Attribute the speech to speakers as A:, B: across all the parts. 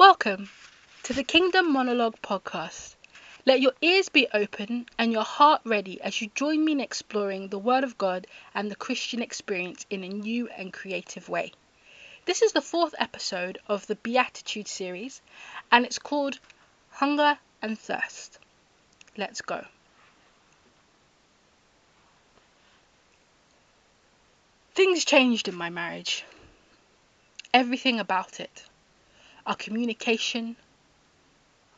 A: Welcome to the Kingdom Monologue podcast. Let your ears be open and your heart ready as you join me in exploring the Word of God and the Christian experience in a new and creative way. This is the fourth episode of the Beatitudes series, and it's called Hunger and Thirst. Let's go. Things changed in my marriage. Everything about it. Our communication,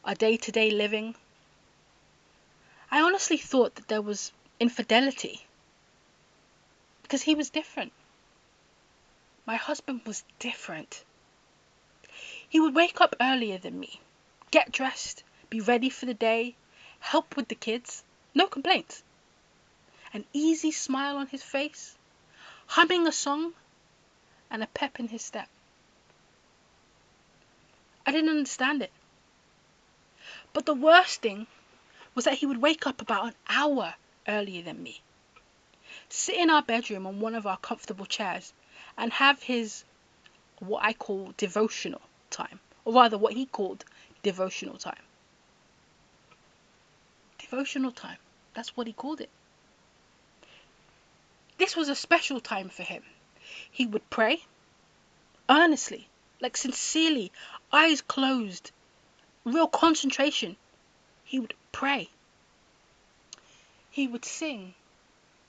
A: our day-to-day living. I honestly thought that there was infidelity because he was different. My husband was different. He would wake up earlier than me, get dressed, be ready for the day, help with the kids, no complaints. An easy smile on his face, humming a song, and a pep in his step. I didn't understand it. But the worst thing was that he would wake up about an hour earlier than me, sit in our bedroom on one of our comfortable chairs, and have his, what I call, devotional time. Or rather, what he called devotional time. Devotional time. That's what he called it. This was a special time for him. He would pray earnestly, like sincerely, eyes closed, real concentration. He would pray. He would sing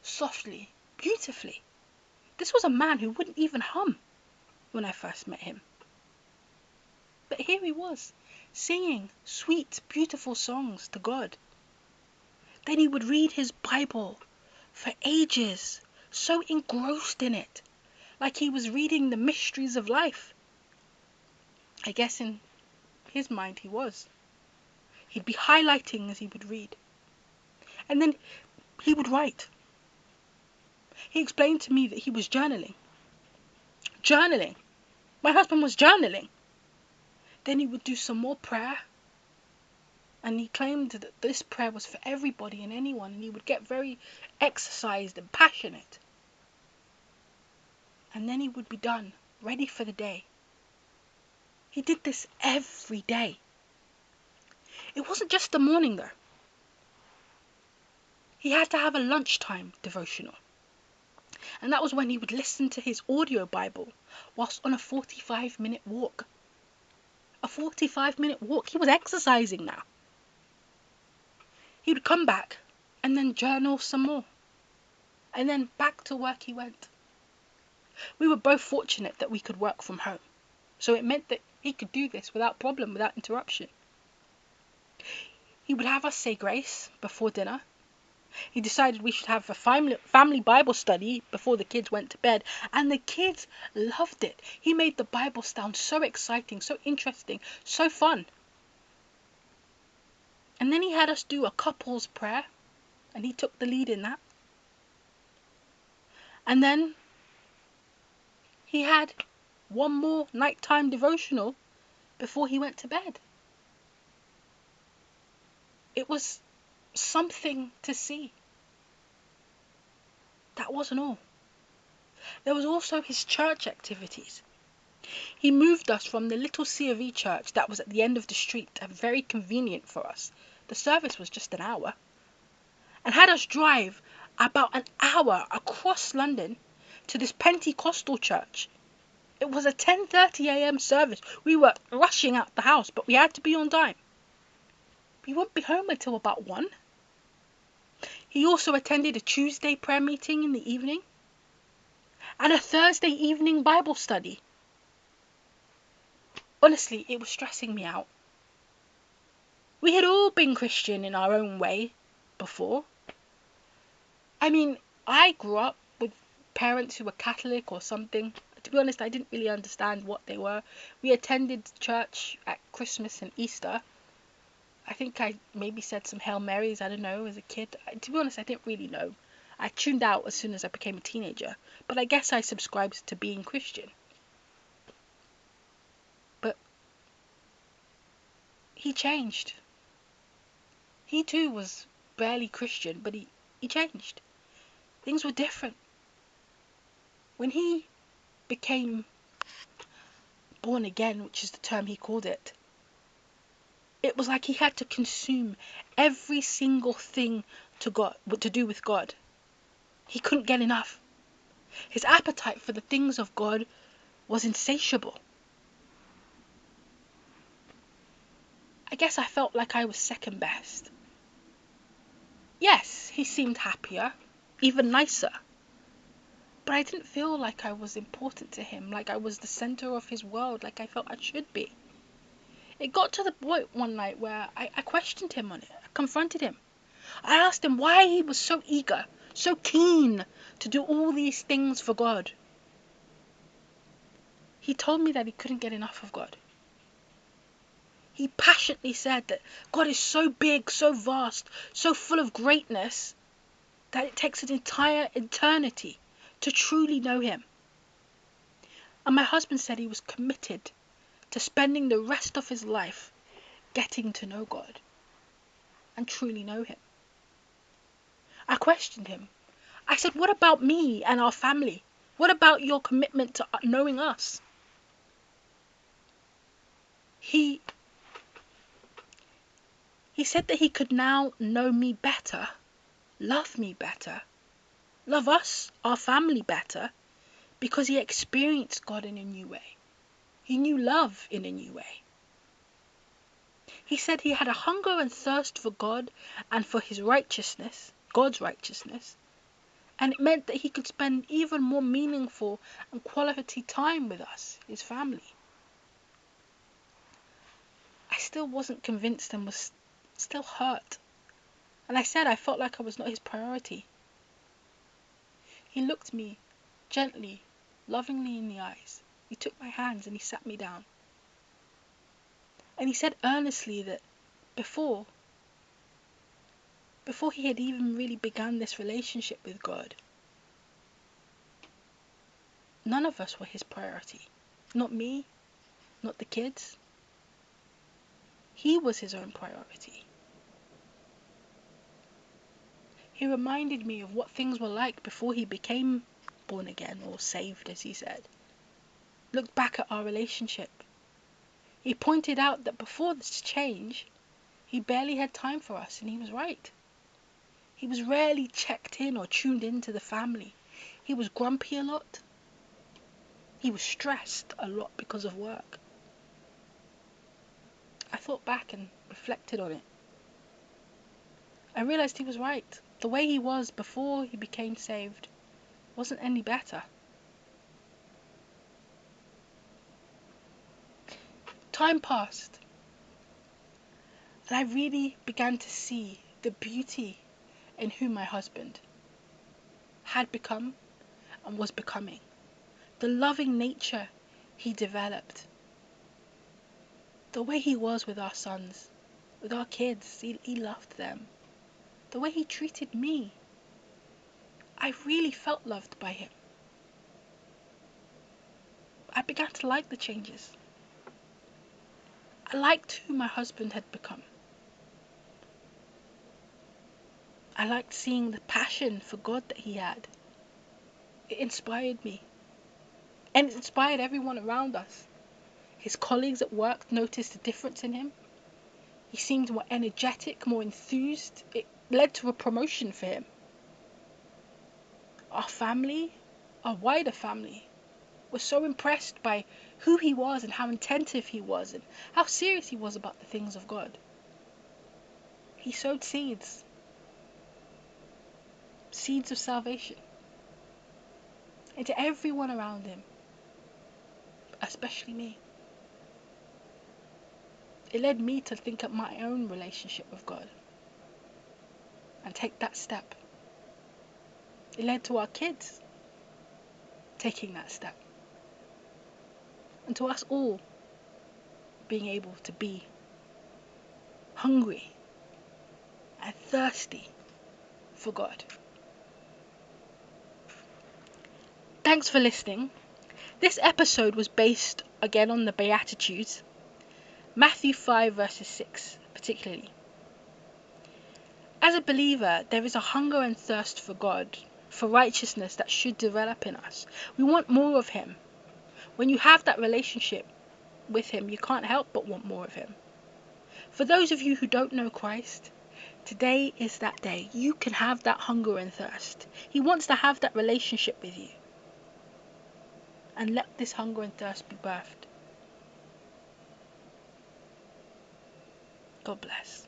A: softly, beautifully. This was a man who wouldn't even hum when I first met him. But here he was, singing sweet, beautiful songs to God. Then he would read his Bible for ages, so engrossed in it, like he was reading the mysteries of life. I guess in his mind he was. He'd be highlighting as he would read. And then he would write. He explained to me that he was journaling. Journaling. My husband was journaling. Then he would do some more prayer. And he claimed that this prayer was for everybody and anyone. And he would get very exercised and passionate. And then he would be done, ready for the day. He did this every day. It wasn't just the morning though. He had to have a lunchtime devotional. And that was when he would listen to his audio Bible whilst on a 45-minute walk. A 45-minute walk. He was exercising now. He would come back and then journal some more. And then back to work he went. We were both fortunate that we could work from home. So it meant that he could do this without problem, without interruption. He would have us say grace before dinner. He decided we should have a family Bible study before the kids went to bed. And the kids loved it. He made the Bible sound so exciting, so interesting, so fun. And then he had us do a couple's prayer. And he took the lead in that. And then he had one more nighttime devotional before he went to bed. It was something to see. That wasn't all. There was also his church activities. He moved us from the little C of E church that was at the end of the street, and very convenient for us. The service was just an hour. And had us drive about an hour across London to this Pentecostal church. It was a 10:30 a.m. service. We were rushing out the house, but we had to be on time. We wouldn't be home until about 1. He also attended a Tuesday prayer meeting in the evening and a Thursday evening Bible study. Honestly, it was stressing me out. We had all been Christian in our own way before. I mean, I grew up with parents who were Catholic or something. To be honest, I didn't really understand what they were. We attended church at Christmas and Easter. I think I maybe said some Hail Marys, I don't know, as a kid. To be honest, I didn't really know. I tuned out as soon as I became a teenager. But I guess I subscribed to being Christian. But he changed. He too was barely Christian, but he changed. Things were different. When he became born again, which is the term he called it, It was like he had to consume every single thing to do with God. He couldn't get enough. His appetite for the things of God was insatiable. I guess I felt like I was second best. Yes, he seemed happier, even nicer. But I didn't feel like I was important to him, like I was the center of his world, like I felt I should be. It got to the point one night where I questioned him on it. I confronted him. I asked him why he was so eager, so keen to do all these things for God. He told me that he couldn't get enough of God. He passionately said that God is so big, so vast, so full of greatness that it takes an entire eternity to truly know him. And my husband said he was committed to spending the rest of his life getting to know God and truly know him. I questioned him. I said, what about me and our family? What about your commitment to knowing us? He said that he could now know me better, love me better, love us, our family better, because he experienced God in a new way. He knew love in a new way. He said he had a hunger and thirst for God and for his righteousness, God's righteousness, and it meant that he could spend even more meaningful and quality time with us, his family. I still wasn't convinced and was still hurt. And I said I felt like I was not his priority. He looked me gently, lovingly in the eyes. He took my hands and he sat me down. And he said earnestly that before he had even really begun this relationship with God, none of us were his priority. Not me, not the kids. He was his own priority. He reminded me of what things were like before he became born again, or saved, as he said. Looked back at our relationship. He pointed out that before this change, he barely had time for us, and he was right. He was rarely checked in or tuned into the family. He was grumpy a lot. He was stressed a lot because of work. I thought back and reflected on it. I realized he was right. The way he was before he became saved wasn't any better. Time passed, and I really began to see the beauty in who my husband had become and was becoming. The loving nature he developed. The way he was with our sons, with our kids, he loved them. The way he treated me, I really felt loved by him. I began to like the changes. I liked who my husband had become. I liked seeing the passion for God that he had. It inspired me. And it inspired everyone around us. His colleagues at work noticed a difference in him. He seemed more energetic, more enthused. It led to a promotion for him. Our family, our wider family, was so impressed by who he was and how attentive he was and how serious he was about the things of God. He sowed seeds of salvation into everyone around him, especially me. It led me to think of my own relationship with God and take that step. It led to our kids taking that step. And to us all being able to be hungry and thirsty for God. Thanks for listening. This episode was based again on the Beatitudes, Matthew 5 verses 6 particularly. As a believer, there is a hunger and thirst for God, for righteousness that should develop in us. We want more of him. When you have that relationship with him, you can't help but want more of him. For those of you who don't know Christ, today is that day. You can have that hunger and thirst. He wants to have that relationship with you. And let this hunger and thirst be birthed. God bless.